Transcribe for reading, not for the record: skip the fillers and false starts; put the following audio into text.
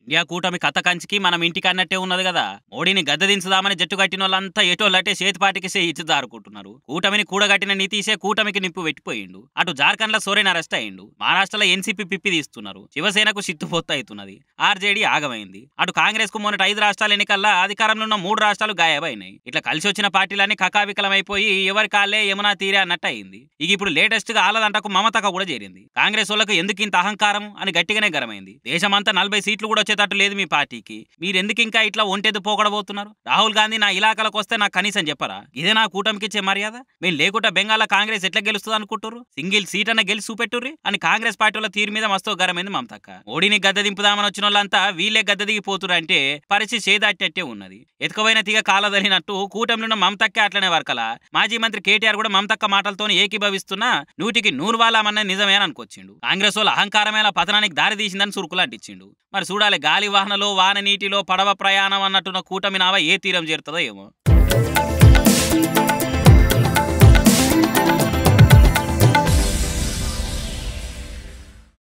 India కూటమి కథ కంచికి మనం ఇంటికి అన్నట్టే ఉన్నది కదా. మోడీని గద్దెదించుదామని జట్టు కట్టిన వాళ్ళంతా ఎటోళ్ళటే చేతిపాటికి ఇచ్చి దారుకుంటున్నారు. కూటమిని కూడగట్టిన నితీశే కూటమికి నిప్పు పెట్టిపోయిండు. అటు జార్ఖండ్ లో సోరెన్ అరెస్ట్ అయ్యిండు. మహారాష్ట్రలో ఎన్సీపీ పిప్పి తీస్తున్నారు. శివసేనకు సిత్తుపోత్తు అవుతున్నది. ఆర్జేడీ ఆగమైంది. అటు కాంగ్రెస్ కు మొన్నటి 5 రాష్ట్రాల ఎన్నికల్లో అధికారంలో ఉన్న 3 రాష్ట్రాలు గాయమైనాయి. ఇట్లా కలిసి వచ్చిన పార్టీలన్నీ కకావికలమైపోయి ఎవరి కాళ్ళే యమునా తీరే అన్నట్టు అయింది. ఇక ఇప్పుడు లేటెస్ట్ గా ఆలదంటకు మమతక కూడా చేరింది. కాంగ్రెస్ వాళ్ళకు ఎందుకు ఇంత అహంకారం అని గట్టిగానే గరమైంది. దేశమంతా 40 సీట్లు కూడా వచ్చేటట్టు లేదు మీ పార్టీకి. మీరెందుకు ఇంకా ఇట్లా ఒంటెద్దు పోకడబోతున్నారు? రాహుల్ గాంధీ నా ఇలాకాలకు వస్తే నాకు కనీసం చెప్పరా? ఇదే నా కూటమికి ఇచ్చే మర్యాద? మేము లేకుండా బెంగాల్లో కాంగ్రెస్ ఎట్లా గెలుస్తుంది అనుకుంటారు? సింగిల్ సీట్ అన్న గెలిచి చూపెట్టుర్రి అని కాంగ్రెస్ పార్టీ వాళ్ళ తీరు మీద మస్తు గరమైంది మమతక్క. మోడీని గద్దె దింపుదామని వచ్చిన వాళ్ళంతా వీళ్ళే గద్దె దిగిపోతున్నారు అంటే పరిస్థితి చేదాటట్టే ఉన్నది. ఎత్తుకుపోయిన తీగ కాలదలినట్టు కూటమిలో ఉన్న మమతక్కే అట్లనే వర్కలా. మాజీ మంత్రి కేటీఆర్ కూడా మమతక్క మాటలతో ఏకీభవిస్తున్నా 100కి 100 వాళ్ళమన్నది నిజమే అని అనుకొచ్చిండు. కాంగ్రెస్ వాళ్ళ అహంకారమైన పతనానికి దారి తీసిందని సురుకులు అంటించిండు. మరి చూడాలి గాలి వాహనలో వాన నీటిలో పడవ ప్రయాణం అన్నట్టున్న కూటమి నావ ఏ తీరం చేరుతుందో ఏమో.